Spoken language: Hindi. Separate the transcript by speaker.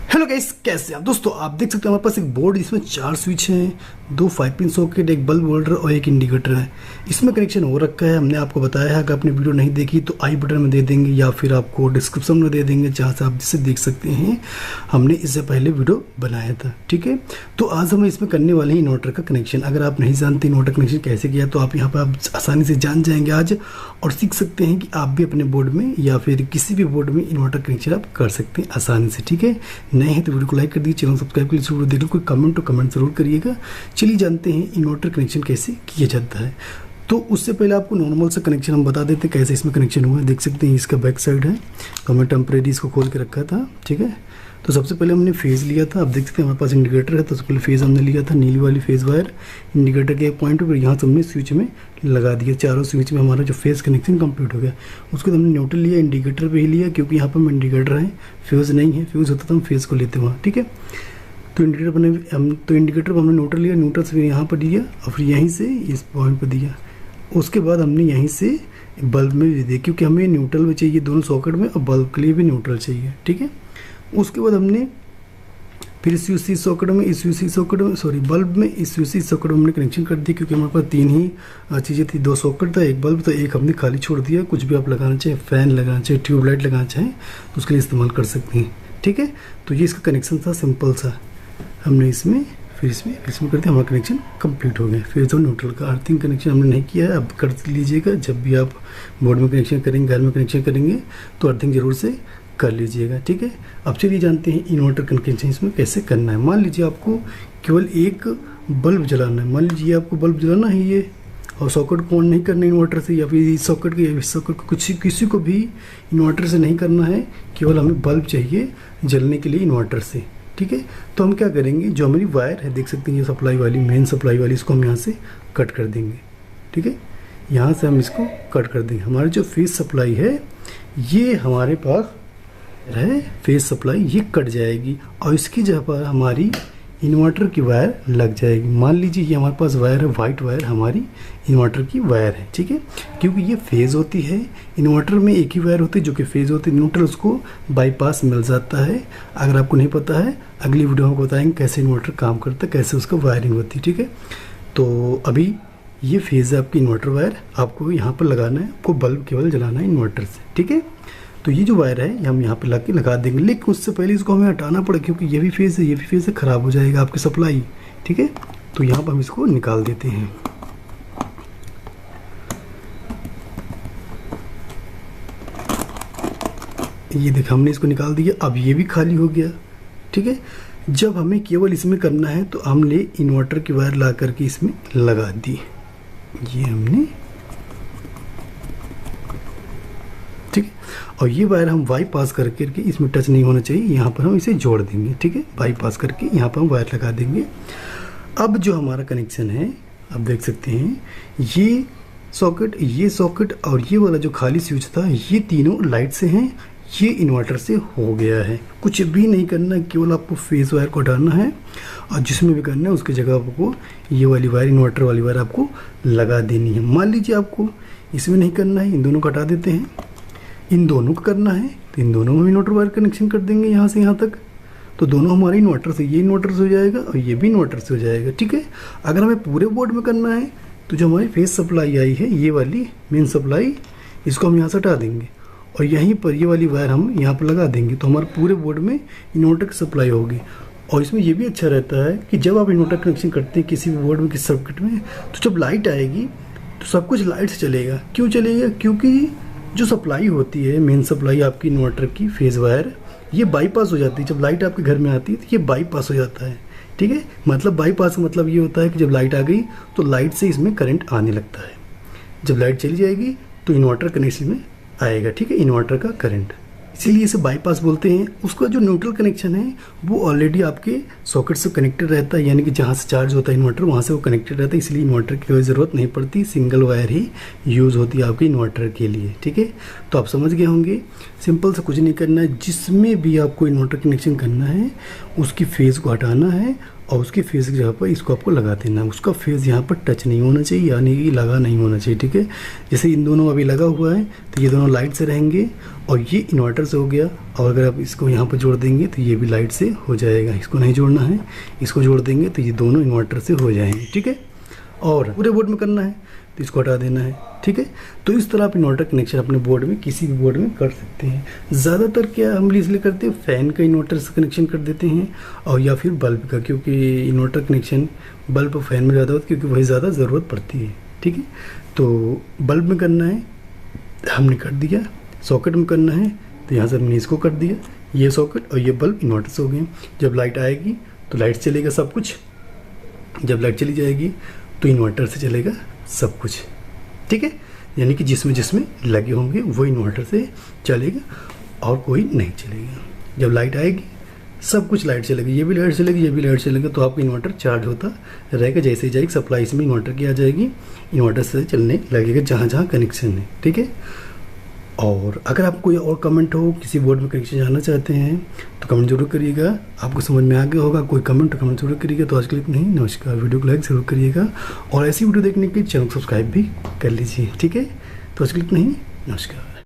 Speaker 1: हेलो गाइस, कैसे आप दोस्तों। आप देख सकते हो हमारे पास एक बोर्ड, इसमें 4 स्विच हैं, 2 5 पिन सॉकेट, एक बल्ब होल्डर और एक इंडिकेटर है। इसमें कनेक्शन हो रखा है। हमने आपको बताया है, अगर आपने वीडियो नहीं देखी तो आई बटन में दे देंगे या फिर आपको डिस्क्रिप्शन में दे देंगे, जहाँ से आप जिससे देख सकते हैं। हमने इससे पहले वीडियो बनाया था, ठीक है। तो आज हम इसमें करने वाले हैं इन्वर्टर का कनेक्शन। अगर आप नहीं जानते इन्वर्टर कनेक्शन कैसे किया तो आप यहाँ पर आप आसानी से जान जाएंगे आज, और सीख सकते हैं कि आप भी अपने बोर्ड में या फिर किसी भी बोर्ड में इन्वर्टर कनेक्शन आप कर सकते हैं आसानी से, ठीक है। नए हैं तो वीडियो को लाइक कर दीजिए, चैनल सब्सक्राइब कर लीजिए, वीडियो देख लो, कोई कमेंट तो कमेंट जरूर करिएगा। चलिए जानते हैं इन्वर्टर कनेक्शन कैसे किया जाता है। तो उससे पहले आपको नॉर्मल सा कनेक्शन हम बता देते हैं कैसे इसमें कनेक्शन हुआ है। देख सकते हैं इसका बैक साइड है, तो हमने टेम्परेरी इसको खोल के रखा था, ठीक है। तो सबसे पहले हमने फेज़ लिया था। आप देख सकते हैं हमारे पास इंडिकेटर है, तो सबसे पहले फेज़ हमने लिया था, नीली वाली फेज़ वायर इंडिकेटर के एक पॉइंट पर यहाँ से हमने स्विच में लगा दिया। चारों स्विच में हमारा जो फेज़ कनेक्शन कंप्लीट हो गया। उसके बाद हमने न्यूट्रल लिया, इंडिकेटर पे ही लिया, क्योंकि यहाँ पर हम इंडिकेटर है, फ्यूज़ नहीं है। फ्यूज़ होता तो हम फेज़ को लेते वहाँ, ठीक है। तो इंडिकेटर पर इंडिकेटर पर हमने न्यूट्रल लिया, न्यूट्रल से फिर यहाँ पर दिया और फिर यहीं से इस पॉइंट पर दिया। उसके बाद हमने यहीं से बल्ब में भी दिया, क्योंकि हमें न्यूट्रल में चाहिए दोनों सॉकेट में, और बल्ब के लिए भी न्यूट्रल चाहिए, ठीक है। उसके बाद हमने फिर इस यूसी सॉकेट में, इस यूसी सॉकेट में, सॉरी बल्ब में, इस यूसी सॉकेट में हमने कनेक्शन कर दिया, क्योंकि हमारे पास 3 ही चीज़ें थी, 2 सॉकेट था, एक बल्ब, तो एक हमने खाली छोड़ दिया। कुछ भी आप लगाना चाहें, फ़ैन लगाना चाहें, ट्यूबलाइट लगाना चाहें तो उसके लिए इस्तेमाल कर सकते हैं, ठीक है। तो ये इसका कनेक्शन था, सिंपल सा। हमने इसमें फिर इसमें करते हमारा कनेक्शन कंप्लीट हो गया। फिर जो न्यूट्रल का अर्थिंग कनेक्शन हमने नहीं किया है, अब कर लीजिएगा। जब भी आप बोर्ड में कनेक्शन करेंगे, घर में कनेक्शन करेंगे तो अर्थिंग ज़रूर से कर लीजिएगा, ठीक है। अब चलिए जानते हैं इन्वर्टर कनेक्शन इसमें कैसे करना है। मान लीजिए आपको केवल एक बल्ब जलाना है, मान लीजिए आपको बल्ब जलाना है ये, और सॉकेट को ऑन नहीं करना है इन्वर्टर से, या फिर इस सॉकेट के या इस सॉकेट को किसी को भी इन्वर्टर से नहीं करना है, केवल हमें बल्ब चाहिए जलने के लिए इन्वर्टर से, ठीक है। तो हम क्या करेंगे, जो हमारी वायर है देख सकते हैं ये सप्लाई वाली, मेन सप्लाई वाली, इसको हम यहाँ से कट कर देंगे, ठीक है। यहाँ से हम इसको कट कर देंगे। हमारी जो फेस सप्लाई है ये हमारे पास है, फेस सप्लाई ये कट जाएगी, और इसकी जगह पर हमारी इन्वर्टर की वायर लग जाएगी। मान लीजिए ये हमारे पास वायर है, वाइट वायर हमारी इन्वर्टर की वायर है, ठीक है। क्योंकि ये फेज़ होती है, इन्वर्टर में एक ही वायर होती है जो कि फेज़ होती है, न्यूट्रल उसको बाईपास मिल जाता है। अगर आपको नहीं पता है, अगली वीडियो में बताएंगे कैसे इन्वर्टर काम करता है, कैसे उसका वायरिंग होती है, ठीक है। तो अभी ये फेज़ है आपकी इन्वर्टर वायर, आपको यहाँ पर लगाना है, आपको बल्ब केवल जलाना है इन्वर्टर से, ठीक है। तो ये जो वायर है ये हम यहाँ पे लगा देंगे, लेकिन उससे पहले इसको हमें हटाना पड़ेगा, क्योंकि ये भी फेज़ है, ये भी फेज़ है, ख़राब हो जाएगा आपकी सप्लाई, ठीक है। तो यहाँ पर हम इसको निकाल देते हैं। ये देखिए हमने इसको निकाल दिया, अब ये भी खाली हो गया, ठीक है। जब हमें केवल इसमें करना है तो हमने इन्वर्टर की वायर ला करके इसमें लगा दी, ये हमने, ठीक है। और ये वायर हम बाईपास करके इसमें टच नहीं होना चाहिए, यहाँ पर हम इसे जोड़ देंगे, ठीक है। बाईपास करके यहाँ पर हम वायर लगा देंगे। अब जो हमारा कनेक्शन है, आप देख सकते हैं ये सॉकेट और ये वाला जो खाली स्विच था, ये तीनों लाइट से हैं, ये इन्वर्टर से हो गया है। कुछ भी नहीं करना है, केवल आपको फेस वायर को हटाना है, और जिसमें भी करना है उसकी जगह आपको ये वाली वायर, इन्वर्टर वाली वायर आपको लगा देनी है। मान लीजिए आपको इसमें नहीं करना है, इन दोनों को हटा देते हैं, इन दोनों को करना है तो इन दोनों में इन्वर्टर वायर कनेक्शन कर देंगे यहाँ से यहाँ तक। तो दोनों हमारे इन्वर्टर से, ये इन्वर्टर से हो जाएगा और ये भी इन्वर्टर से हो जाएगा, ठीक है। अगर हमें पूरे बोर्ड में करना है तो जो हमारी फेस सप्लाई आई है, ये वाली मेन सप्लाई, इसको हम यहाँ से हटा देंगे, और यहीं पर ये वाली वायर हम यहाँ पर लगा देंगे, तो हमारे पूरे बोर्ड में इन्वर्टर की सप्लाई होगी। और इसमें ये भी अच्छा रहता है कि जब आप इन्वर्टर कनेक्शन करते हैं किसी भी बोर्ड में, किसी सर्किट में, तो जब लाइट आएगी तो सब कुछ लाइट से चलेगा। क्यों चलेगा? क्योंकि जो सप्लाई होती है, मेन सप्लाई आपकी इन्वर्टर की फेज़ वायर, ये बाईपास हो जाती है। जब लाइट आपके घर में आती है तो ये बाईपास हो जाता है, ठीक है। मतलब बाईपास का मतलब ये होता है कि जब लाइट आ गई तो लाइट से इसमें करंट आने लगता है। जब लाइट चली जाएगी तो इन्वर्टर कनेक्शन में आएगा, ठीक है, इन्वर्टर का करंट, इसीलिए इसे बाईपास बोलते हैं। उसका जो न्यूट्रल कनेक्शन है वो ऑलरेडी आपके सॉकेट से कनेक्टेड रहता है, यानी कि जहाँ से चार्ज होता है इन्वर्टर वहाँ से वो कनेक्टेड रहता है, इसलिए इन्वर्टर की कोई ज़रूरत नहीं पड़ती, सिंगल वायर ही यूज़ होती है आपके इन्वर्टर के लिए, ठीक है। तो आप समझ गए होंगे, सिंपल से कुछ नहीं करना है, जिसमें भी आपको इन्वर्टर कनेक्शन करना है उसकी फेज़ को हटाना है और उसके फेस की जगह पर इसको आपको लगा देना है। उसका फेस यहाँ पर टच नहीं होना चाहिए, यानी कि लगा नहीं होना चाहिए, ठीक है। जैसे इन दोनों अभी लगा हुआ है तो ये दोनों लाइट से रहेंगे और ये इन्वर्टर से हो गया। और अगर आप इसको यहाँ पर जोड़ देंगे तो ये भी लाइट से हो जाएगा। इसको नहीं जोड़ना है, इसको जोड़ देंगे तो ये दोनों इन्वर्टर से हो जाएंगे, ठीक है। और पूरे बोर्ड में करना है तो इसको हटा देना है, ठीक है। तो इस तरह आप इन्वर्टर कनेक्शन अपने बोर्ड में किसी भी बोर्ड में कर सकते हैं। ज़्यादातर क्या हम इसलिए करते हैं, फ़ैन का इन्वर्टर से कनेक्शन कर देते हैं और या फिर बल्ब का, क्योंकि इन्वर्टर कनेक्शन बल्ब और फैन में ज़्यादा होता है क्योंकि वही ज़्यादा ज़रूरत पड़ती है, ठीक है। तो बल्ब में करना है हमने कर दिया, सॉकेट में करना है तो यहाँ से हमने इसको कर दिया, ये सॉकेट और ये बल्ब इन्वर्टर से हो गए। जब लाइट आएगी तो लाइट चलेगा सब कुछ, जब लाइट चली जाएगी तो इन्वर्टर से चलेगा सब कुछ, ठीक है। यानी कि जिसमें जिसमें लगे होंगे वो इन्वर्टर से चलेगा और कोई नहीं चलेगा। जब लाइट आएगी सब कुछ लाइट चलेगी, ये भी लाइट चलेगी, ये भी लाइट चलेगा, तो आपका इन्वर्टर चार्ज होता रहेगा। जैसे ही जाएगी सप्लाई इसमें इन्वर्टर की आ जाएगी, इन्वर्टर से चलने लगेगा जहाँ जहाँ कनेक्शन है, ठीक है। और अगर आपको कोई और कमेंट हो, किसी बोर्ड में कनेक्शन जानना चाहते हैं तो कमेंट जरूर करिएगा। आपको समझ में आ गया होगा, कोई कमेंट जरूर करिएगा। तो आज के लिए नहीं, नमस्कार। वीडियो को लाइक जरूर करिएगा और ऐसी वीडियो देखने के लिए चैनल सब्सक्राइब भी कर लीजिए, ठीक है। तो आज के लिए नहीं, नमस्कार।